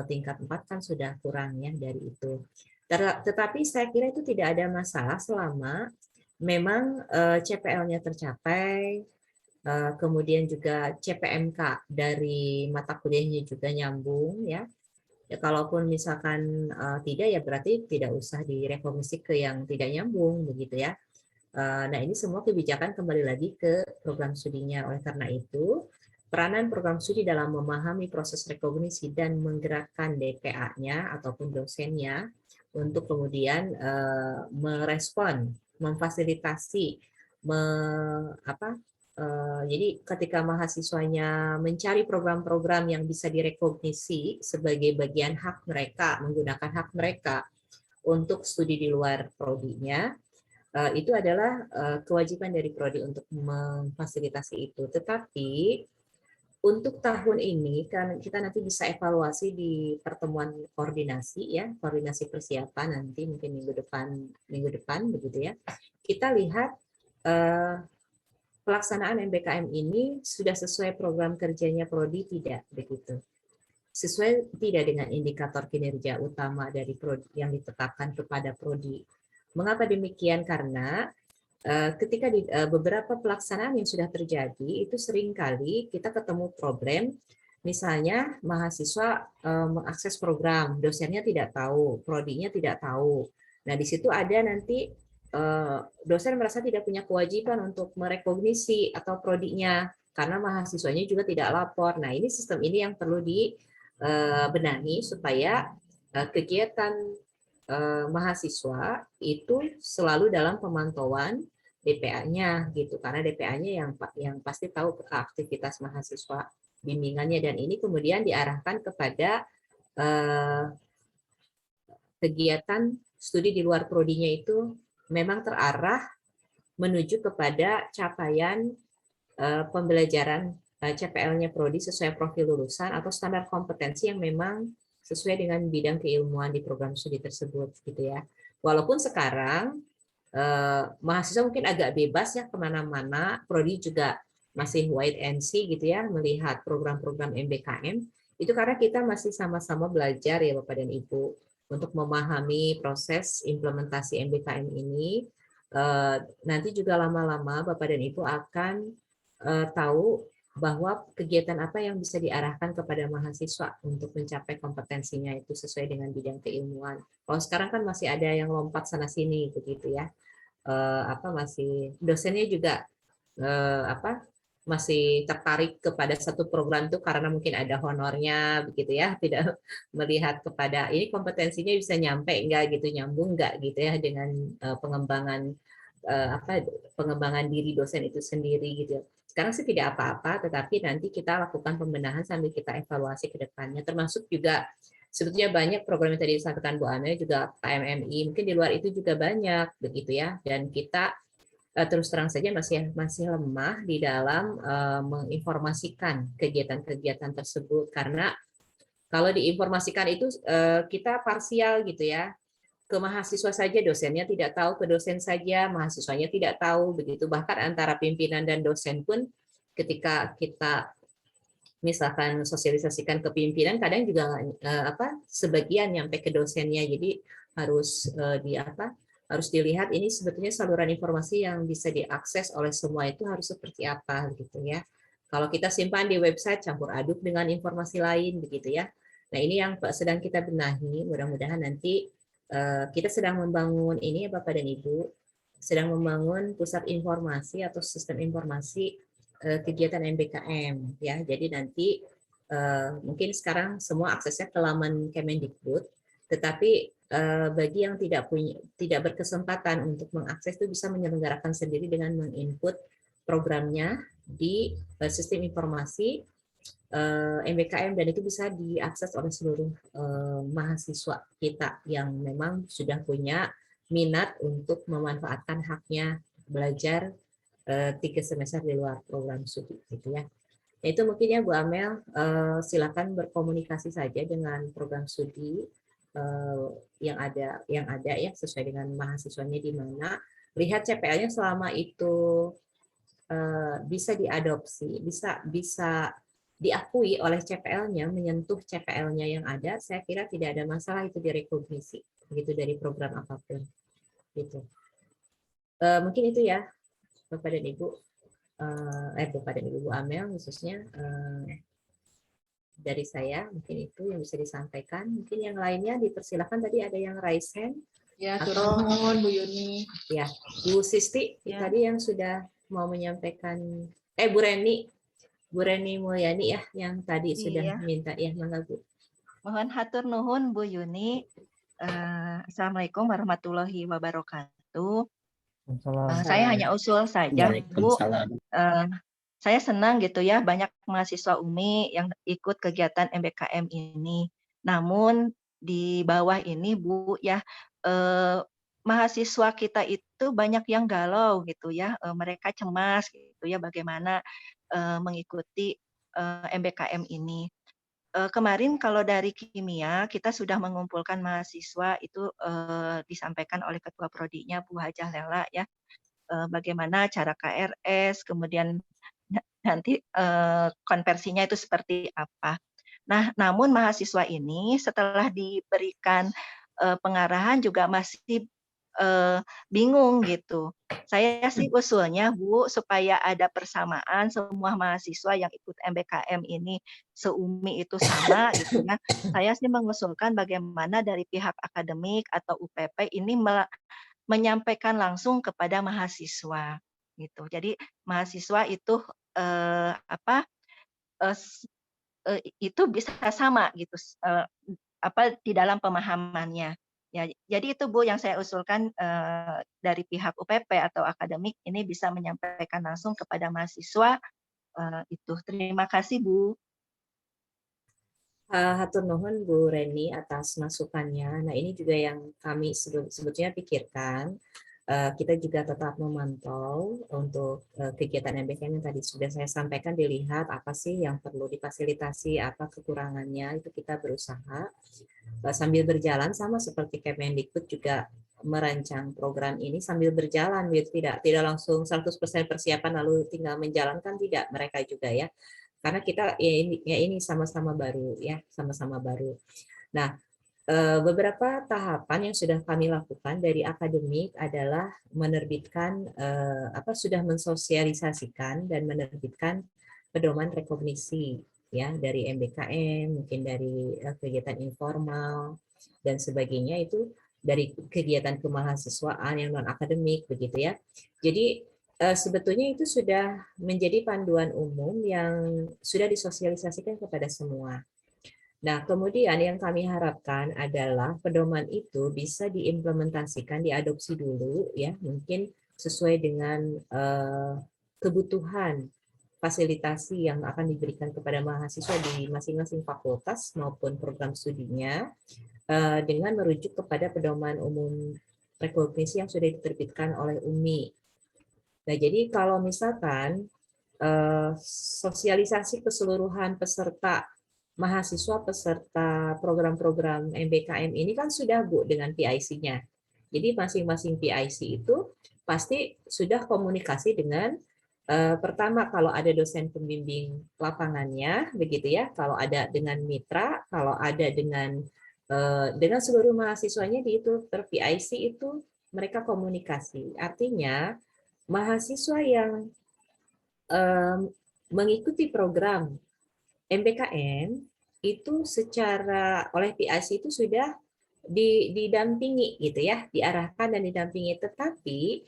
tingkat 4 kan sudah kurang ya dari itu. Tetapi saya kira itu tidak ada masalah selama memang CPL-nya tercapai, kemudian juga CPMK dari mata kuliahnya juga nyambung ya. Ya kalaupun misalkan tidak ya berarti tidak usah direkognisi ke yang tidak nyambung begitu ya. Nah ini semua kebijakan kembali lagi ke program studinya. Oleh karena itu peranan program studi dalam memahami proses rekognisi dan menggerakkan DPA-nya ataupun dosennya untuk kemudian merespon, memfasilitasi, jadi ketika mahasiswanya mencari program-program yang bisa direkognisi sebagai bagian hak mereka, menggunakan hak mereka untuk studi di luar prodinya, itu adalah kewajiban dari prodi untuk memfasilitasi itu. Tetapi untuk tahun ini kan kita nanti bisa evaluasi di pertemuan koordinasi ya, koordinasi persiapan nanti mungkin minggu depan begitu ya. Kita lihat pelaksanaan MBKM ini sudah sesuai program kerjanya prodi tidak begitu. Sesuai tidak dengan indikator kinerja utama dari prodi yang ditetapkan kepada prodi. Mengapa demikian? Karena ketika di beberapa pelaksanaan yang sudah terjadi itu seringkali kita ketemu problem, misalnya mahasiswa mengakses program, dosennya tidak tahu, prodinya tidak tahu. Nah di situ ada nanti dosen merasa tidak punya kewajiban untuk merekognisi atau prodinya karena mahasiswanya juga tidak lapor. Nah ini sistem ini yang perlu dibenahi supaya kegiatan mahasiswa itu selalu dalam pemantauan DPA-nya gitu, karena DPA-nya yang pasti tahu aktivitas mahasiswa bimbingannya, dan ini kemudian diarahkan kepada kegiatan studi di luar prodinya itu memang terarah menuju kepada capaian pembelajaran CPL-nya prodi sesuai profil lulusan atau standar kompetensi yang memang sesuai dengan bidang keilmuan di program studi tersebut gitu ya. Walaupun sekarang mahasiswa mungkin agak bebas ya kemana-mana, prodi juga masih wait and see gitu ya melihat program-program MBKM itu karena kita masih sama-sama belajar ya Bapak dan Ibu untuk memahami proses implementasi MBKM ini. Nanti juga lama-lama Bapak dan Ibu akan tahu bahwa kegiatan apa yang bisa diarahkan kepada mahasiswa untuk mencapai kompetensinya itu sesuai dengan bidang keilmuan. Kalau sekarang kan masih ada yang lompat sana sini begitu ya, masih dosennya juga masih tertarik kepada satu program itu karena mungkin ada honornya begitu ya, tidak melihat kepada ini kompetensinya bisa nyampe enggak gitu, nyambung enggak gitu ya dengan pengembangan diri dosen itu sendiri gitu. Sekarang sih tidak apa-apa, tetapi nanti kita lakukan pembenahan sambil kita evaluasi ke depannya. Termasuk juga sebetulnya banyak program yang tadi disampaikan Bu Ame, juga KMMI, mungkin di luar itu juga banyak begitu ya. Dan kita terus terang saja masih lemah di dalam menginformasikan kegiatan-kegiatan tersebut, karena kalau diinformasikan itu kita parsial gitu ya. Ke mahasiswa saja dosennya tidak tahu, ke dosen saja mahasiswanya tidak tahu begitu. Bahkan antara pimpinan dan dosen pun ketika kita misalkan sosialisasikan ke pimpinan kadang juga sebagian nyampe ke dosennya. Jadi harus harus dilihat ini sebetulnya saluran informasi yang bisa diakses oleh semua itu harus seperti apa gitu ya. Kalau kita simpan di website campur aduk dengan informasi lain begitu ya. Nah, ini yang sedang kita benahi, mudah-mudahan nanti kita sedang membangun ini ya Bapak dan Ibu, sedang membangun pusat informasi atau sistem informasi kegiatan MBKM ya. Jadi nanti mungkin sekarang semua aksesnya ke laman Kemendikbud, tetapi bagi yang tidak berkesempatan untuk mengakses itu bisa menyelenggarakan sendiri dengan menginput programnya di sistem informasi MBKM, dan itu bisa diakses oleh seluruh mahasiswa kita yang memang sudah punya minat untuk memanfaatkan haknya belajar 3 semester di luar program studi gitu ya. Nah, itu mungkin ya Bu Amel, silakan berkomunikasi saja dengan program studi yang ada ya sesuai dengan mahasiswanya di mana. Lihat CPL-nya selama itu bisa diadopsi, bisa diakui oleh CPL-nya, menyentuh CPL-nya yang ada, saya kira tidak ada masalah itu direkognisi begitu dari program apapun. Gitu. Mungkin itu ya Bapak dan Ibu, Bapak dan Ibu Amel khususnya dari saya, mungkin itu yang bisa disampaikan. Mungkin yang lainnya dipersilakan, tadi ada yang raise hand. Ya, atau turun Bu Yuni. Ya, Bu Sisti Ya. tadi yang sudah mau menyampaikan, Bu Reni Mulyani ya yang tadi sudah Iya. minta ya, mangga Bu. Mohon hatur nuhun Bu Yuni. Assalamualaikum warahmatullahi wabarakatuh. Saya hanya usul saja, Bu. Saya senang gitu ya, banyak mahasiswa UMI yang ikut kegiatan MBKM ini. Namun di bawah ini Bu ya, mahasiswa kita itu banyak yang galau gitu ya, mereka cemas gitu ya bagaimana mengikuti MBKM ini. Kemarin kalau dari kimia kita sudah mengumpulkan mahasiswa itu disampaikan oleh Ketua Prodinya Bu Hajah Lela ya, bagaimana cara KRS, kemudian nanti konversinya itu seperti apa. Nah, namun mahasiswa ini setelah diberikan pengarahan juga masih bingung gitu. Saya sih usulnya Bu, supaya ada persamaan semua mahasiswa yang ikut MBKM ini seumi itu sama gitu ya. Saya sih mengusulkan bagaimana dari pihak akademik atau UPP ini menyampaikan langsung kepada mahasiswa gitu. Jadi mahasiswa itu itu bisa sama gitu di dalam pemahamannya. Ya, jadi itu Bu yang saya usulkan dari pihak UPP atau akademik ini bisa menyampaikan langsung kepada mahasiswa itu. Terima kasih Bu. Hatur nuhun Bu Reni atas masukannya. Nah, ini juga yang kami sebetulnya pikirkan. Kita juga tetap memantau untuk kegiatan MBKM yang tadi sudah saya sampaikan, dilihat apa sih yang perlu difasilitasi, apa kekurangannya, itu kita berusaha sambil berjalan, sama seperti Kemendikbud juga merancang program ini sambil berjalan, tidak langsung 100% persiapan lalu tinggal menjalankan, tidak, mereka juga ya. Karena kita ini sama-sama baru ya, sama-sama baru. Nah, beberapa tahapan yang sudah kami lakukan dari akademik adalah menerbitkan sudah mensosialisasikan dan menerbitkan pedoman rekognisi ya dari MBKM, mungkin dari kegiatan informal dan sebagainya, itu dari kegiatan kemahasiswaan yang non akademik begitu ya. Jadi sebetulnya itu sudah menjadi panduan umum yang sudah disosialisasikan kepada semua. Nah, kemudian yang kami harapkan adalah pedoman itu bisa diimplementasikan, diadopsi dulu ya, mungkin sesuai dengan kebutuhan fasilitasi yang akan diberikan kepada mahasiswa di masing-masing fakultas maupun program studinya, dengan merujuk kepada pedoman umum rekognisi yang sudah diterbitkan oleh UMI. Nah, jadi kalau misalkan sosialisasi keseluruhan peserta mahasiswa peserta program-program MBKM ini kan sudah Bu dengan PIC-nya. Jadi masing-masing PIC itu pasti sudah komunikasi dengan pertama kalau ada dosen pembimbing lapangannya begitu ya, kalau ada dengan mitra, kalau ada dengan seluruh mahasiswanya di itu ter-PIC itu mereka komunikasi. Artinya mahasiswa yang mengikuti program MBKM itu secara oleh PIC itu sudah didampingi gitu ya, diarahkan dan didampingi, tetapi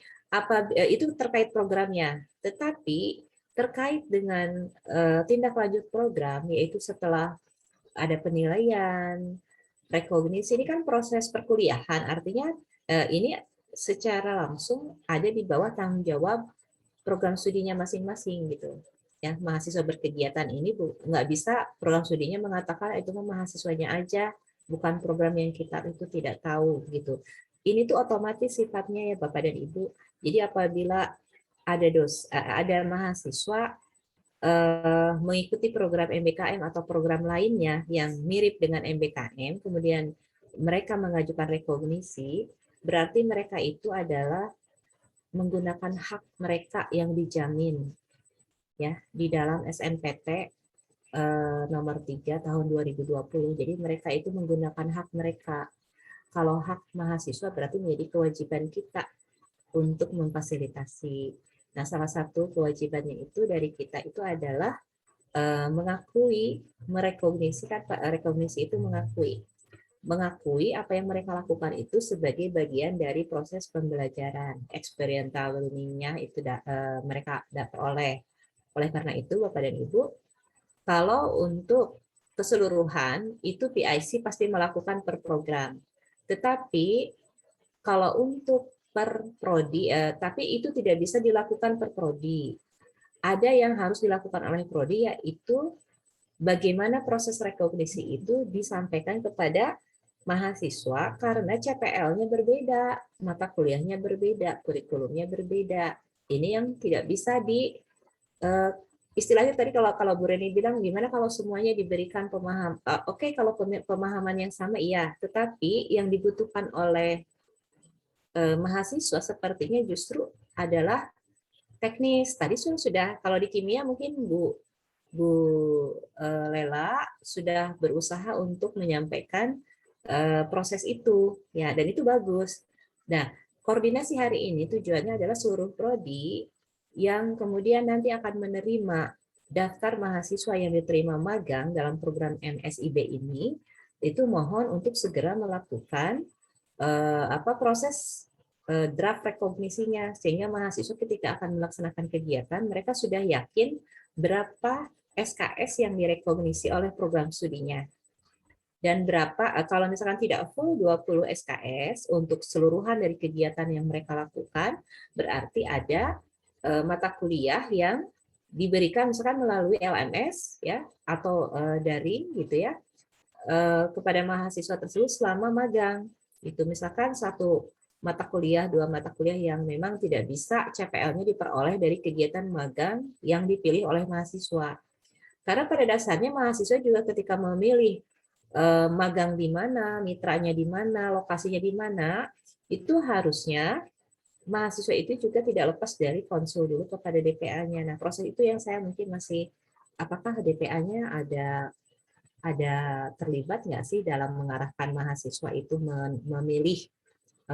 itu terkait programnya. Tetapi terkait dengan tindak lanjut program, yaitu setelah ada penilaian, rekognisi, ini kan proses perkuliahan, artinya ini secara langsung ada di bawah tanggung jawab program studinya masing-masing gitu. Ya, mahasiswa berkegiatan ini nggak bisa program studinya mengatakan itu mah mahasiswanya aja, bukan program yang kita itu tidak tahu gitu. Ini tuh otomatis sifatnya ya Bapak dan Ibu. Jadi apabila ada mahasiswa mengikuti program MBKM atau program lainnya yang mirip dengan MBKM, kemudian mereka mengajukan rekognisi, berarti mereka itu adalah menggunakan hak mereka yang dijamin ya di dalam SNPT nomor 3 tahun 2020. Jadi mereka itu menggunakan hak mereka. Kalau hak mahasiswa berarti menjadi kewajiban kita untuk memfasilitasi. Nah, salah satu kewajibannya itu dari kita itu adalah mengakui, merekognisikan, rekognisi itu mengakui apa yang mereka lakukan itu sebagai bagian dari proses pembelajaran, experiential learning-nya itu mereka peroleh. Oleh karena itu, Bapak dan Ibu, kalau untuk keseluruhan itu PIC pasti melakukan per program. Tetapi kalau untuk per prodi, tapi itu tidak bisa dilakukan per prodi. Ada yang harus dilakukan oleh prodi, yaitu bagaimana proses rekognisi itu disampaikan kepada mahasiswa karena CPL-nya berbeda, mata kuliahnya berbeda, kurikulumnya berbeda. Ini yang tidak bisa istilahnya tadi kalau Bu Reni bilang gimana kalau semuanya diberikan pemahaman. Oke, kalau pemahaman yang sama iya, tetapi yang dibutuhkan oleh mahasiswa sepertinya justru adalah teknis. Tadi sudah kalau di kimia mungkin Bu Lela sudah berusaha untuk menyampaikan proses itu ya, dan itu bagus. Nah, koordinasi hari ini tujuannya adalah seluruh prodi yang kemudian nanti akan menerima daftar mahasiswa yang diterima magang dalam program MSIB ini, itu mohon untuk segera melakukan proses draft rekognisinya, sehingga mahasiswa ketika akan melaksanakan kegiatan mereka sudah yakin berapa SKS yang direkognisi oleh program studinya dan berapa kalau misalkan tidak full 20 SKS untuk keseluruhan dari kegiatan yang mereka lakukan, berarti ada mata kuliah yang diberikan misalkan melalui LMS ya atau daring gitu ya kepada mahasiswa tersebut selama magang. Itu misalkan satu mata kuliah, dua mata kuliah yang memang tidak bisa CPL-nya diperoleh dari kegiatan magang yang dipilih oleh mahasiswa. Karena pada dasarnya mahasiswa juga ketika memilih magang di mana, mitranya di mana, lokasinya di mana, itu harusnya mahasiswa itu juga tidak lepas dari konsul dulu kepada DPA-nya. Nah, proses itu yang saya mungkin masih, apakah DPA-nya ada terlibat nggak sih dalam mengarahkan mahasiswa itu memilih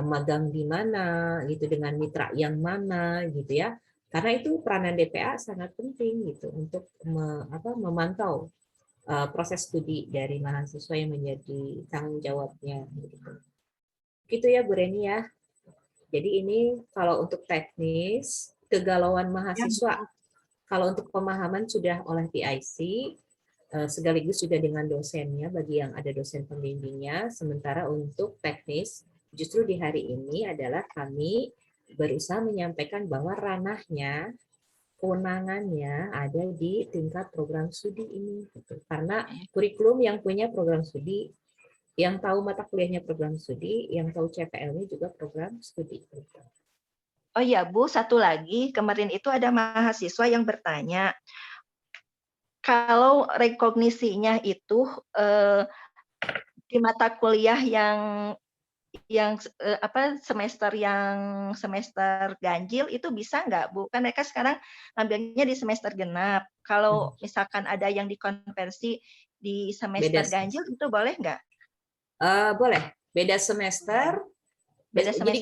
magang di mana gitu dengan mitra yang mana gitu ya, karena itu peranan DPA sangat penting gitu untuk memantau proses studi dari mahasiswa yang menjadi tanggung jawabnya gitu ya Bu Reni ya. Jadi ini kalau untuk teknis kegalauan mahasiswa, kalau untuk pemahaman sudah oleh PIC sekaligus juga dengan dosennya bagi yang ada dosen pembimbingnya, sementara untuk teknis justru di hari ini adalah kami berusaha menyampaikan bahwa ranahnya, kewenangannya ada di tingkat program studi ini. Karena kurikulum yang punya program studi, yang tahu mata kuliahnya program studi, yang tahu CPL-nya juga program studi. Oh iya Bu, satu lagi, kemarin itu ada mahasiswa yang bertanya, kalau rekognisinya itu di mata kuliah yang semester ganjil itu bisa nggak Bu? Kan mereka sekarang ambilnya di semester genap. Kalau misalkan ada yang dikonversi di semester ganjil itu boleh nggak? Boleh. Beda semester. Beda semester.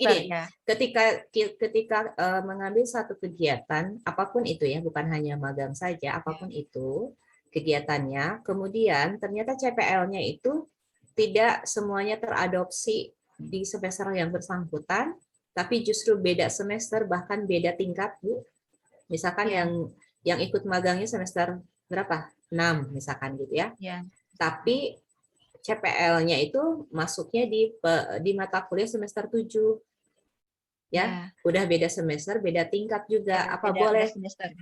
Jadi gini, ketika mengambil satu kegiatan apapun itu ya, bukan hanya magang saja, apapun itu kegiatannya, kemudian ternyata CPL-nya itu tidak semuanya teradopsi di semester yang bersangkutan, tapi justru beda semester, bahkan beda tingkat, Bu. Misalkan yang ikut magangnya semester berapa? 6 misalkan gitu ya. Tapi CPL-nya itu masuknya di mata kuliah semester 7. Ya, udah beda semester, beda tingkat juga. Apa boleh?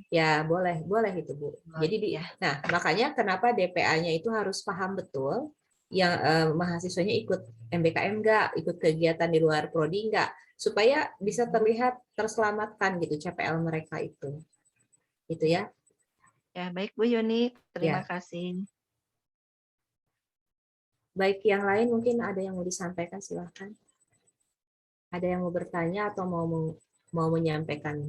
Ya, boleh itu, Bu. Jadi nah, makanya kenapa DPA-nya itu harus paham betul yang mahasiswanya ikut MBKM enggak, ikut kegiatan di luar prodi enggak, supaya bisa terlihat terselamatkan gitu CPL mereka itu. Itu ya. Ya, baik Bu Yuni, terima kasih. Baik, yang lain mungkin ada yang mau disampaikan, silahkan. Ada yang mau bertanya atau mau menyampaikan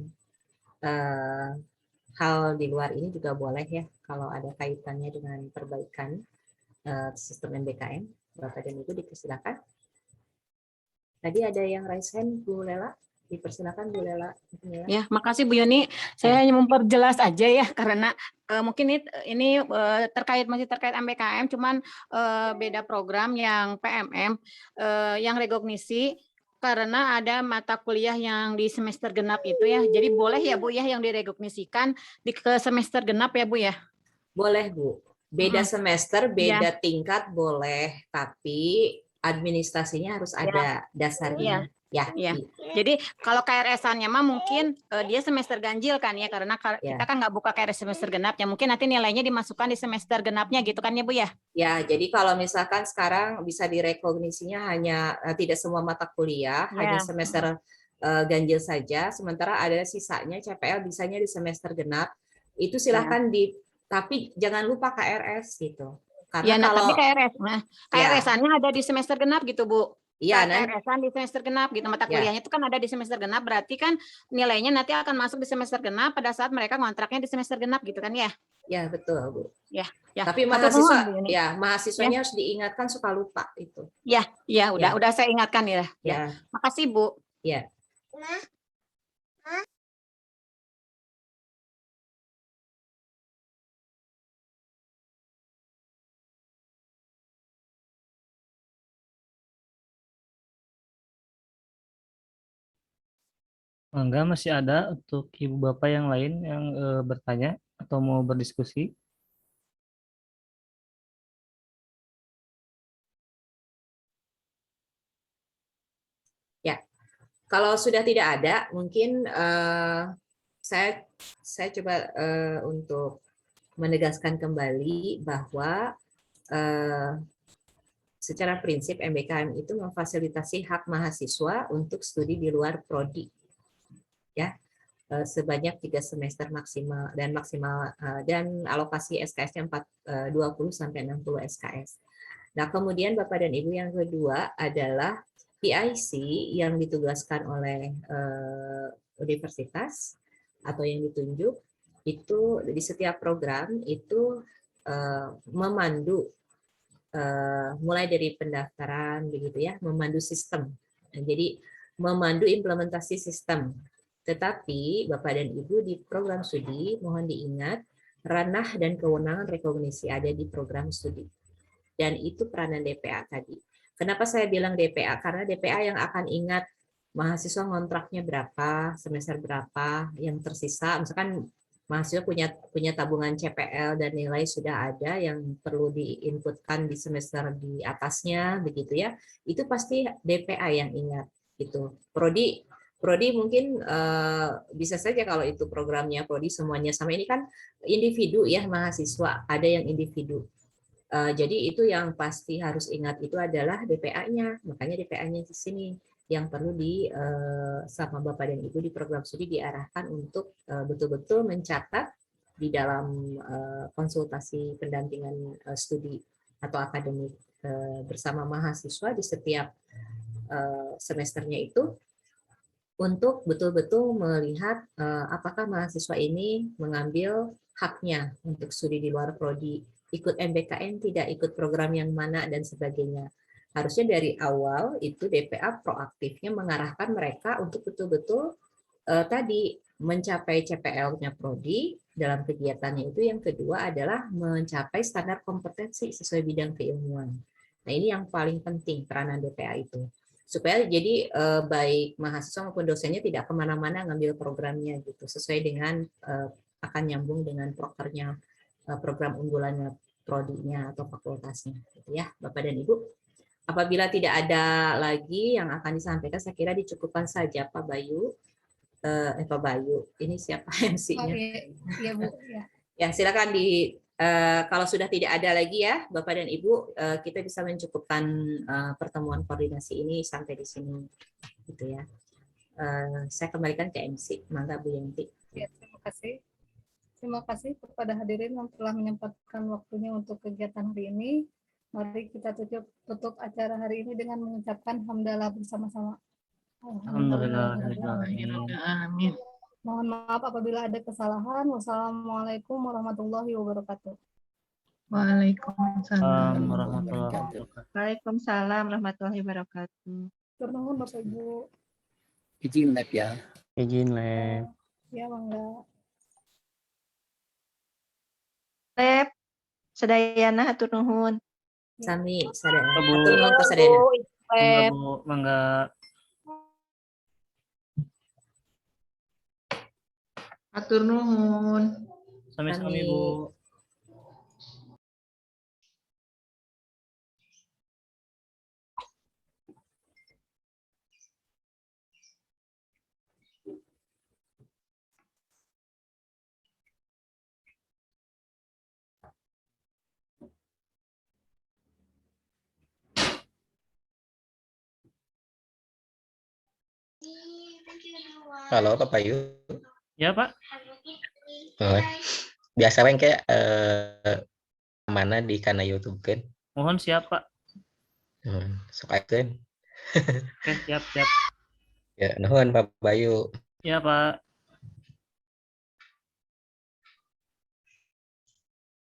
hal di luar ini juga boleh ya, kalau ada kaitannya dengan perbaikan sistem MBKM. Bapak dan Ibu dipersilakan. Tadi ada yang raise hand, Bu Lela. Dipersilakan Bu Lela. Ya, makasih Bu Yuni. Saya hanya memperjelas aja ya, karena mungkin ini masih terkait MBKM, cuman beda program yang PMM, yang rekognisi, karena ada mata kuliah yang di semester genap itu ya. Jadi boleh ya Bu ya yang direkognisikan ke semester genap ya Bu ya? Boleh Bu. Beda semester, beda tingkat boleh, tapi administrasinya harus ada dasarnya. Ya. Jadi kalau KRS-annya mah mungkin dia semester ganjil kan ya, karena kita kan nggak buka KRS semester genapnya. Mungkin nanti nilainya dimasukkan di semester genapnya gitu kan ya Bu ya? Ya, jadi kalau misalkan sekarang bisa direkognisinya hanya tidak semua mata kuliah, hanya semester ganjil saja, sementara ada sisanya CPL bisanya di semester genap. Itu silahkan tapi jangan lupa KRS gitu. Karena tapi KRS-annya ada di semester genap gitu Bu. Iya, KRS-an di semester genap gitu, mata kuliahnya itu kan ada di semester genap, berarti kan nilainya nanti akan masuk di semester genap pada saat mereka kontraknya di semester genap gitu kan ya? Ya betul Bu. Ya. Tapi mahasiswanya harus diingatkan suka lupa itu. Ya, udah saya ingatkan ya. Makasih Bu. Ya. Enggak, masih ada untuk Ibu Bapak yang lain yang bertanya atau mau berdiskusi. Ya, kalau sudah tidak ada, mungkin saya coba untuk menegaskan kembali bahwa secara prinsip MBKM itu memfasilitasi hak mahasiswa untuk studi di luar prodi. Ya, sebanyak 3 semester maksimal dan alokasi SKS-nya 20 sampai 60 SKS. Nah, kemudian Bapak dan Ibu yang kedua adalah PIC yang ditugaskan oleh universitas atau yang ditunjuk itu di setiap program itu memandu mulai dari pendaftaran begitu ya, memandu sistem. Nah, jadi memandu implementasi sistem. Tetapi Bapak dan Ibu di program studi mohon diingat ranah dan kewenangan rekognisi ada di program studi. Dan itu peranan DPA tadi. Kenapa saya bilang DPA? Karena DPA yang akan ingat mahasiswa kontraknya berapa, semester berapa, yang tersisa. Misalkan mahasiswa punya tabungan CPL dan nilai sudah ada yang perlu diinputkan di semester di atasnya, begitu ya. Itu pasti DPA yang ingat. Gitu. Prodi mungkin bisa saja kalau itu programnya Prodi semuanya sama, ini kan individu ya mahasiswa, ada yang individu. Jadi itu yang pasti harus ingat itu adalah DPA-nya, makanya DPA-nya di sini yang perlu sama Bapak dan Ibu di program studi diarahkan untuk betul-betul mencatat di dalam konsultasi pendampingan studi atau akademik bersama mahasiswa di setiap semesternya itu, untuk betul-betul melihat apakah mahasiswa ini mengambil haknya untuk studi di luar prodi, ikut MBKM tidak, ikut program yang mana, dan sebagainya. Harusnya dari awal itu DPA proaktifnya mengarahkan mereka untuk betul-betul tadi mencapai CPL-nya prodi dalam kegiatannya itu. Yang kedua adalah mencapai standar kompetensi sesuai bidang keilmuan. Nah, ini yang paling penting peranan DPA itu. supaya jadi baik mahasiswa maupun dosennya tidak kemana-mana ngambil programnya gitu, sesuai dengan akan nyambung dengan prokernya, program unggulannya, prodinya atau fakultasnya, gitu ya, Bapak dan Ibu. Apabila tidak ada lagi yang akan disampaikan, saya kira dicukupkan saja, Pak Bayu. Pak Bayu, ini siapa MC-nya? Iya Bu. Ya. Ya, silakan kalau sudah tidak ada lagi ya, Bapak dan Ibu, kita bisa mencukupkan pertemuan koordinasi ini sampai di sini, gitu ya. Saya kembalikan ke MC, mangga Bu Yanti. Ya, terima kasih. Terima kasih kepada hadirin yang telah menyempatkan waktunya untuk kegiatan hari ini. Mari kita tutup acara hari ini dengan mengucapkan hamdalah bersama-sama. Alhamdulillah. Amin. Mohon maaf apabila ada kesalahan. Wassalamualaikum warahmatullahi wabarakatuh. Waalaikumsalam. Warahmatullahi wabarakatuh. Waalaikumsalam warahmatullahi wabarakatuh. Ternuhun Bapak Ibu. Izin lab ya. Izin lab. Ya, mangga. Lep, sedayana hatur nuhun. Sami, sadayana. Bu. Hatur nuhun ke sadayana. Mangga Bu, mangga. Atur nuhun. Sami-sami Bu. Halo Pak Bayu. Ya Pak. Biasa kan kayak mana di kana YouTube kan? Mohon siapa? Sok aikeun. Oke, siap. Ya, nuhun Pak Bayu. Ya Pak.